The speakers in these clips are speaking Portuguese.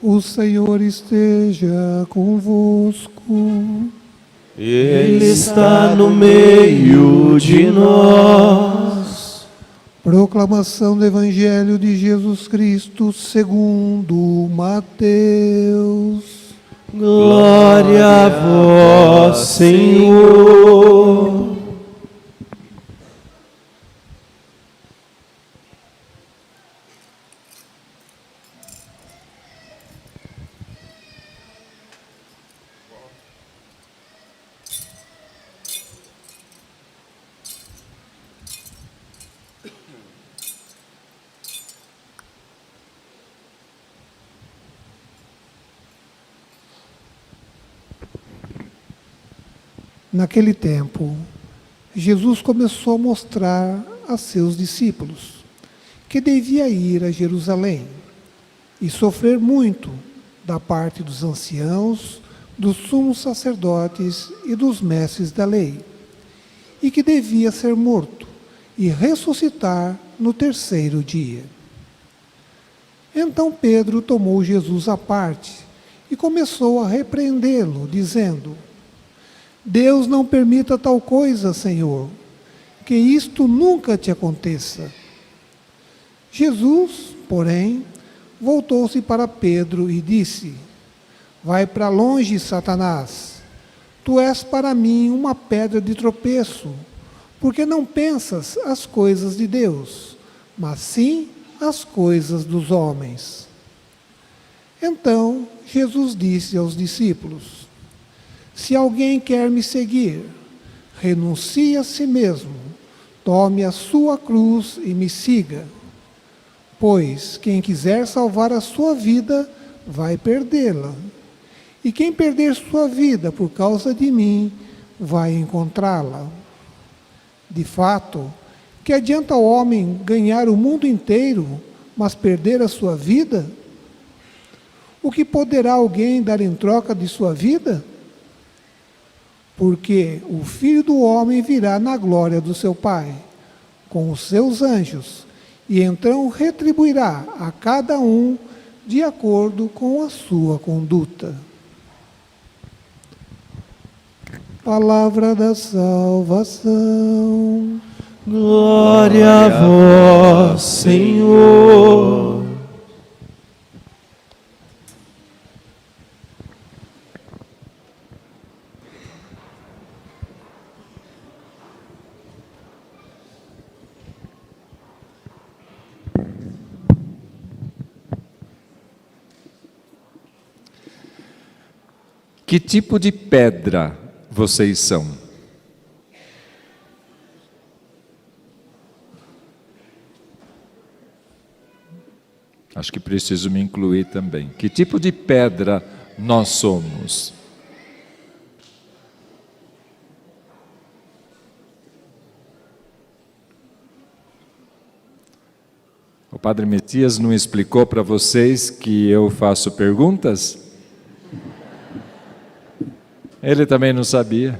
O Senhor esteja convosco. Ele está no meio de nós. Proclamação do Evangelho de Jesus Cristo segundo Mateus. Glória a vós, Senhor. Naquele tempo, Jesus começou a mostrar a seus discípulos que devia ir a Jerusalém e sofrer muito da parte dos anciãos, dos sumos sacerdotes e dos mestres da lei, e que devia ser morto e ressuscitar no terceiro dia. Então Pedro tomou Jesus à parte e começou a repreendê-lo, dizendo: Deus não permita tal coisa, Senhor, que isto nunca te aconteça. Jesus, porém, voltou-se para Pedro e disse: Vai para longe, Satanás. Tu és para mim uma pedra de tropeço, porque não pensas as coisas de Deus, mas sim as coisas dos homens. Então Jesus disse aos discípulos: Se alguém quer me seguir, renuncie a si mesmo, tome a sua cruz e me siga. Pois quem quiser salvar a sua vida, vai perdê-la. E quem perder sua vida por causa de mim, vai encontrá-la. De fato, que adianta o homem ganhar o mundo inteiro, mas perder a sua vida? O que poderá alguém dar em troca de sua vida? Porque o Filho do Homem virá na glória do seu Pai, com os seus anjos, e então retribuirá a cada um de acordo com a sua conduta. Palavra da salvação. Glória a vós, Senhor. Que tipo de pedra vocês são? Acho que preciso me incluir também. Que tipo de pedra nós somos? O Padre Matias não explicou para vocês que eu faço perguntas? Ele também não sabia.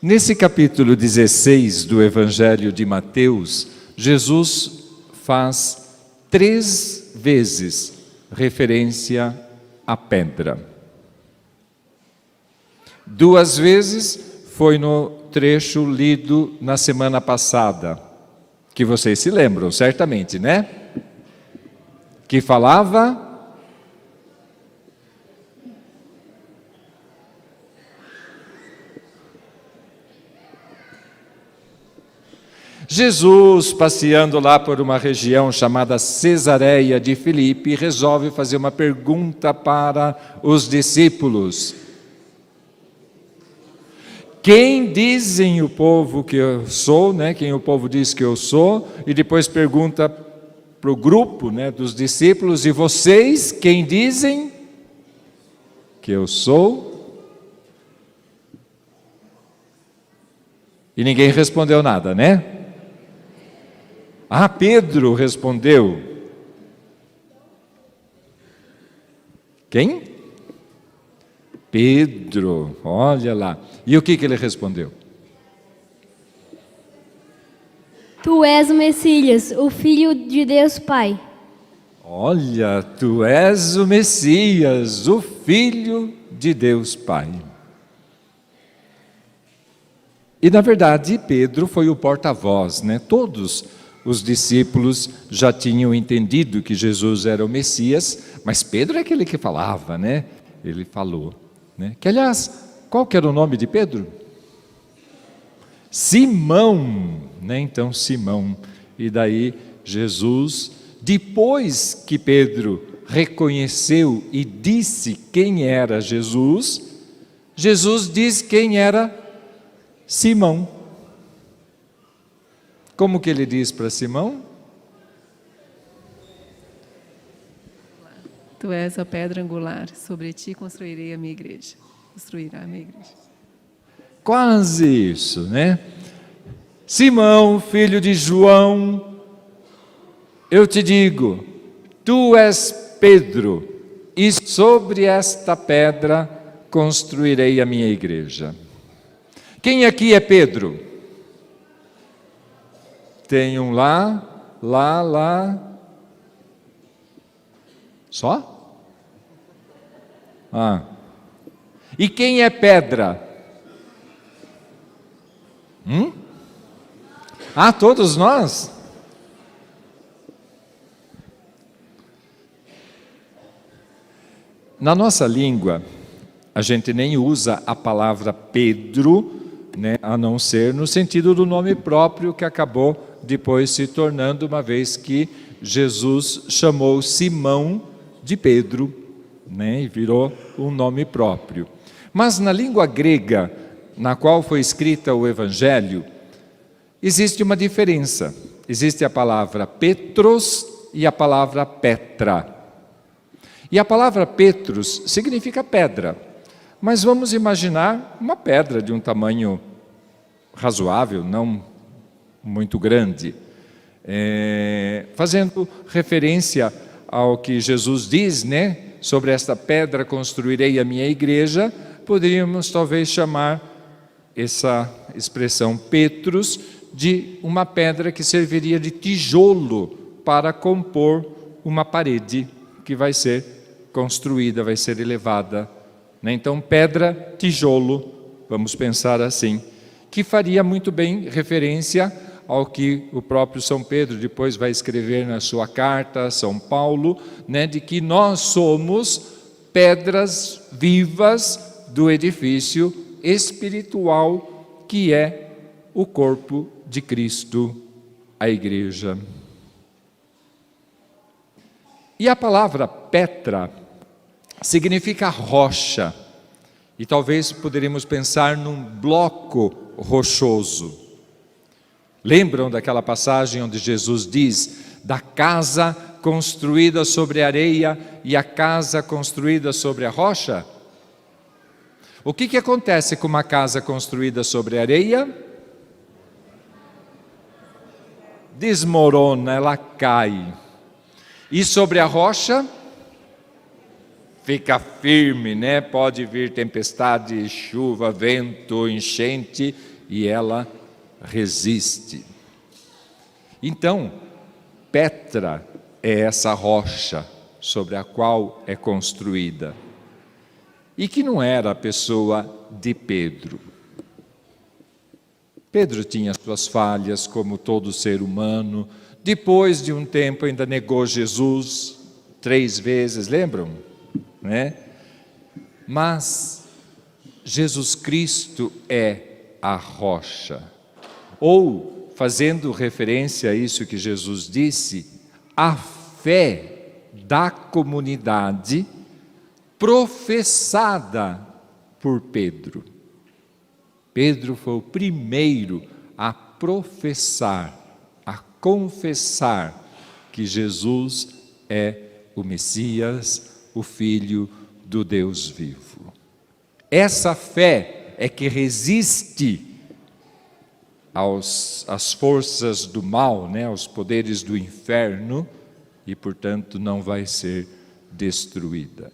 Nesse capítulo 16 do Evangelho de Mateus, Jesus faz 3 vezes referência à pedra. 2 vezes foi no trecho lido na semana passada, que vocês se lembram, certamente, né? Que falava... Jesus, passeando lá por uma região chamada Cesareia de Filipe, resolve fazer uma pergunta para os discípulos. Quem dizem o povo que eu sou, né? Quem o povo diz que eu sou? E depois pergunta para o grupo, né, dos discípulos: e vocês, quem dizem que eu sou? E ninguém respondeu nada, né? Ah, Pedro respondeu. Quem? Pedro, olha lá. E o que ele respondeu? Tu Tu és o Messias, o Filho de Deus Pai. Olha, tu és o Messias, o Filho de Deus Pai. E na verdade, Pedro foi o porta-voz, né? Todos os discípulos já tinham entendido que Jesus era o Messias, mas Pedro é aquele que falava, né? Ele falou, né? Que aliás, qual que era o nome de Pedro? Simão, né? Então Simão. E daí Jesus, depois que Pedro reconheceu e disse quem era Jesus, Jesus diz quem era Simão. Como que ele diz para Simão? Tu és a pedra angular, sobre ti construirei a minha igreja. Construirá a minha igreja. Quase isso, né? Simão, filho de João, eu te digo, tu és Pedro, e sobre esta pedra construirei a minha igreja. Quem aqui é Pedro? Tem um lá. Só? E quem é pedra? Todos nós? Na nossa língua, a gente nem usa a palavra Pedro, né, a não ser no sentido do nome próprio que acabou depois se tornando, uma vez que Jesus chamou Simão de Pedro, né, e virou um nome próprio. Mas na língua grega, na qual foi escrita o Evangelho, existe uma diferença. Existe a palavra Petros e a palavra Petra. E a palavra Petros significa pedra. Mas vamos imaginar uma pedra de um tamanho razoável, não muito grande. Fazendo referência ao que Jesus diz, né? Sobre esta pedra construirei a minha igreja, poderíamos talvez chamar essa expressão Petros de uma pedra que serviria de tijolo para compor uma parede que vai ser construída, vai ser elevada. Então, pedra, tijolo, vamos pensar assim, que faria muito bem referência ao que o próprio São Pedro depois vai escrever na sua carta a São Paulo, né, de que nós somos pedras vivas do edifício espiritual que é o corpo de Cristo, a igreja. E a palavra Petra significa rocha, e talvez poderíamos pensar num bloco rochoso. Lembram daquela passagem onde Jesus diz da casa construída sobre a areia e a casa construída sobre a rocha? O que acontece com uma casa construída sobre a areia? Desmorona, ela cai. E sobre a rocha? Fica firme, né? Pode vir tempestade, chuva, vento, enchente, e ela resiste. Então, Petra é essa rocha sobre a qual é construída. E que não era a pessoa de Pedro. Pedro tinha suas falhas, como todo ser humano. Depois de um tempo ainda negou Jesus 3 vezes, lembram? Né? Mas Jesus Cristo é a rocha. Ou, fazendo referência a isso que Jesus disse, a fé da comunidade professada por Pedro. Pedro foi o primeiro a professar, a confessar que Jesus é o Messias, o Filho do Deus vivo. Essa fé é que resiste às forças do mal, né, aos poderes do inferno, e, portanto, não vai ser destruída.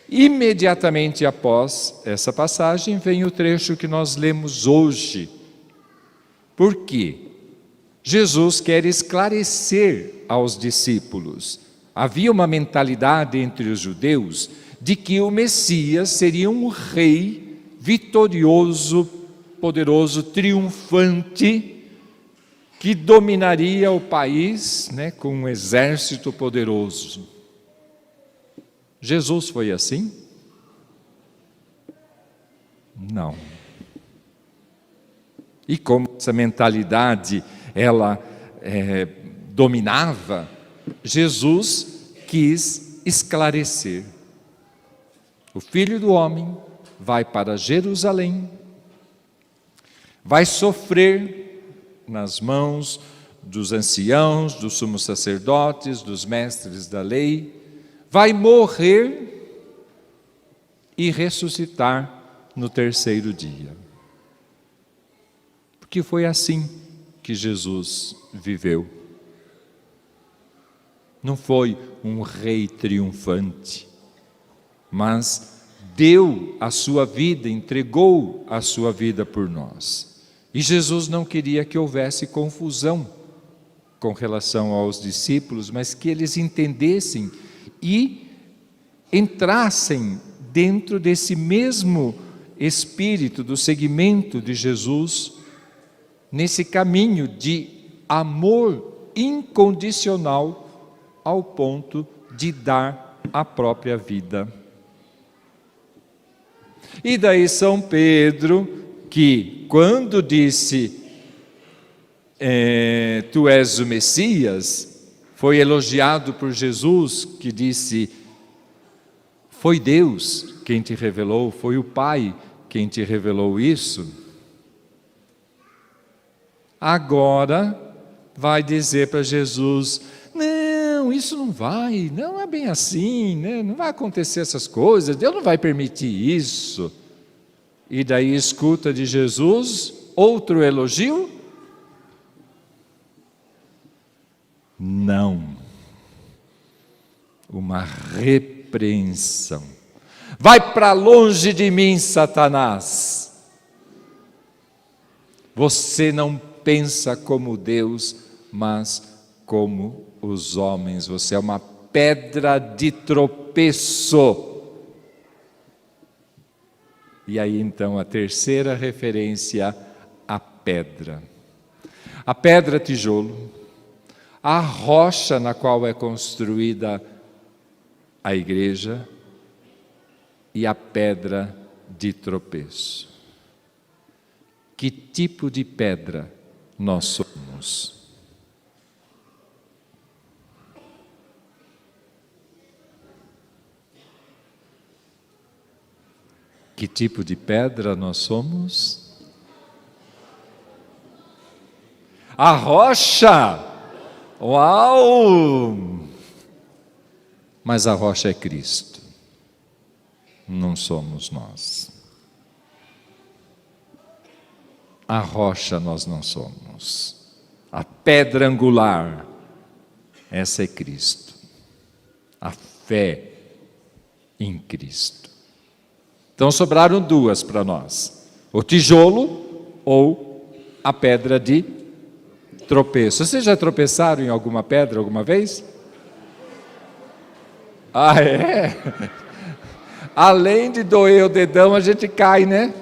Imediatamente após essa passagem, vem o trecho que nós lemos hoje, Por quê? Jesus quer esclarecer aos discípulos. Havia uma mentalidade entre os judeus de que o Messias seria um rei vitorioso, poderoso, triunfante, que dominaria o país, com um exército poderoso. Jesus foi assim? Não. E como essa mentalidade ela dominava, Jesus quis esclarecer. O Filho do Homem vai para Jerusalém, vai sofrer nas mãos dos anciãos, dos sumos sacerdotes, dos mestres da lei, vai morrer e ressuscitar no terceiro dia. Porque foi assim que Jesus viveu. Não foi um rei triunfante, mas deu a sua vida, entregou a sua vida por nós. E Jesus não queria que houvesse confusão com relação aos discípulos, mas que eles entendessem e entrassem dentro desse mesmo espírito do seguimento de Jesus, nesse caminho de amor incondicional ao ponto de dar a própria vida. E daí São Pedro, que quando disse tu és o Messias, foi elogiado por Jesus, que disse, foi Deus quem te revelou, foi o Pai quem te revelou isso. Agora vai dizer para Jesus, não, isso não é bem assim, não vai acontecer essas coisas, Deus não vai permitir isso. E daí escuta de Jesus outro elogio? Não. Uma repreensão. Vai para longe de mim, Satanás. Você não pensa como Deus, mas como os homens. Você é uma pedra de tropeço. E aí então a terceira referência, a pedra. A pedra tijolo, a rocha na qual é construída a igreja e a pedra de tropeço. Que tipo de pedra nós somos? Que tipo de pedra nós somos? A rocha! Uau! Mas a rocha é Cristo, não somos nós. A rocha nós não somos. A pedra angular, essa é Cristo. A fé em Cristo. Então sobraram duas para nós: o tijolo ou a pedra de tropeço. Vocês já tropeçaram em alguma pedra alguma vez? Ah, é? Além de doer o dedão, a gente cai, né?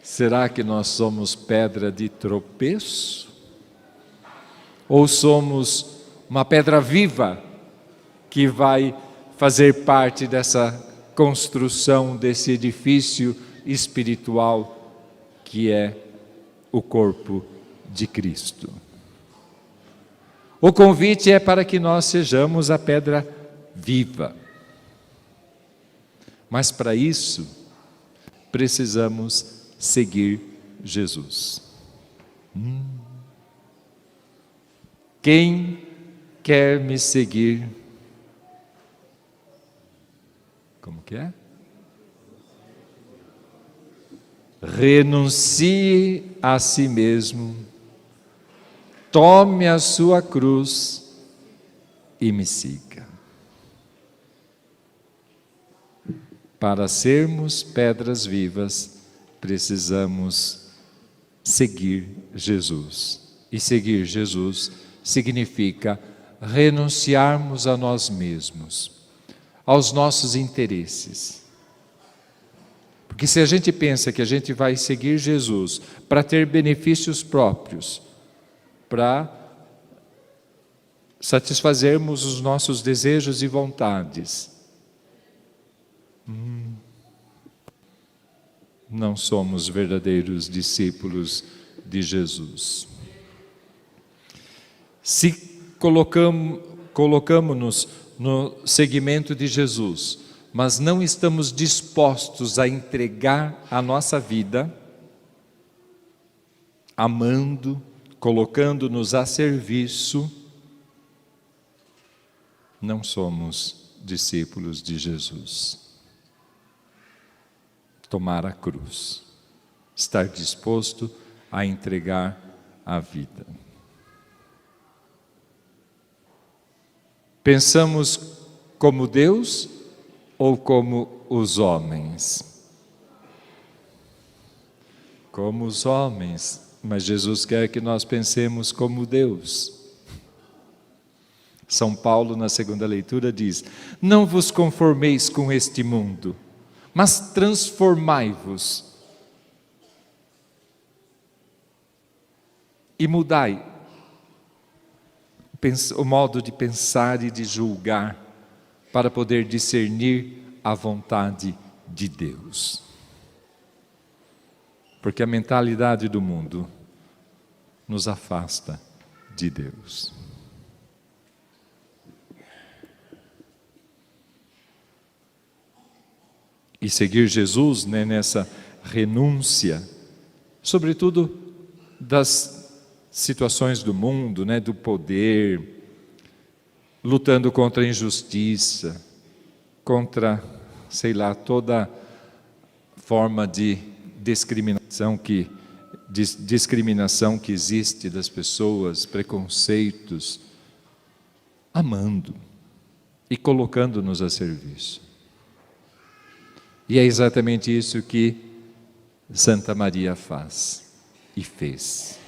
Será que nós somos pedra de tropeço? Ou somos uma pedra viva que vai fazer parte dessa construção, desse edifício espiritual que é o corpo de Cristo? O convite é para que nós sejamos a pedra viva. Mas para isso, precisamos seguir Jesus. Quem quer me seguir? Como que é? Renuncie a si mesmo, tome a sua cruz e me siga. Para sermos pedras vivas, precisamos seguir Jesus. E seguir Jesus significa renunciarmos a nós mesmos, aos nossos interesses. Porque se a gente pensa que a gente vai seguir Jesus para ter benefícios próprios, para satisfazermos os nossos desejos e vontades, não somos verdadeiros discípulos de Jesus. Se colocamos-nos no seguimento de Jesus, mas não estamos dispostos a entregar a nossa vida, amando, colocando-nos a serviço, não somos discípulos de Jesus. Tomar a cruz, estar disposto a entregar a vida. Pensamos como Deus ou como os homens? Como os homens, mas Jesus quer que nós pensemos como Deus. São Paulo, na segunda leitura, diz: não vos conformeis com este mundo, mas transformai-vos e mudai o modo de pensar e de julgar, para poder discernir a vontade de Deus. Porque a mentalidade do mundo nos afasta de Deus. E seguir Jesus, né, nessa renúncia, sobretudo das situações do mundo, né, do poder, lutando contra a injustiça, contra, toda forma de discriminação que existe das pessoas, preconceitos, amando e colocando-nos a serviço. E é exatamente isso que Santa Maria faz e fez.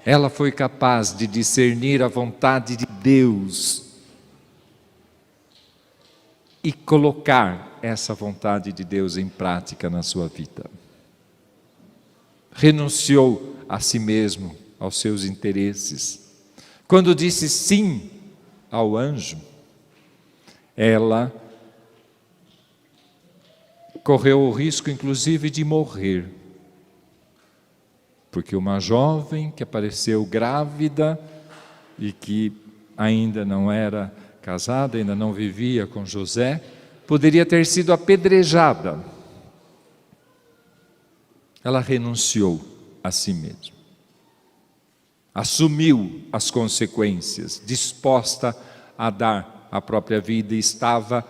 Ela foi capaz de discernir a vontade de Deus e colocar essa vontade de Deus em prática na sua vida. Renunciou a si mesmo, aos seus interesses. Quando disse sim ao anjo, ela correu o risco, inclusive, de morrer. Porque uma jovem que apareceu grávida e que ainda não era casada, ainda não vivia com José, poderia ter sido apedrejada. Ela renunciou a si mesma. Assumiu as consequências, disposta a dar a própria vida, e estava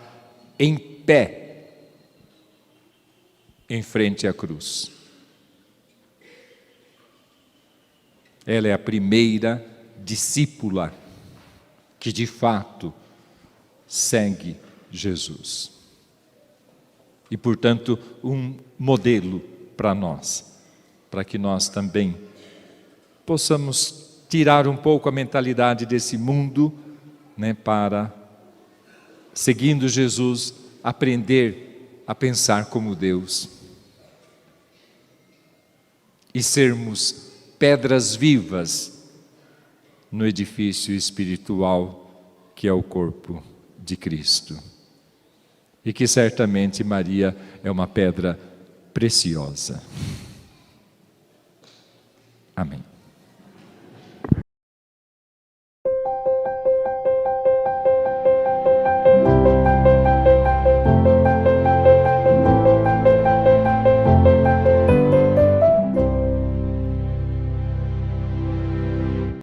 em pé em frente à cruz. Ela é a primeira discípula que de fato segue Jesus. E, portanto, um modelo para nós, para que nós também possamos tirar um pouco a mentalidade desse mundo, né, para, seguindo Jesus, aprender a pensar como Deus e sermos pedras vivas no edifício espiritual que é o corpo de Cristo. E que certamente Maria é uma pedra preciosa.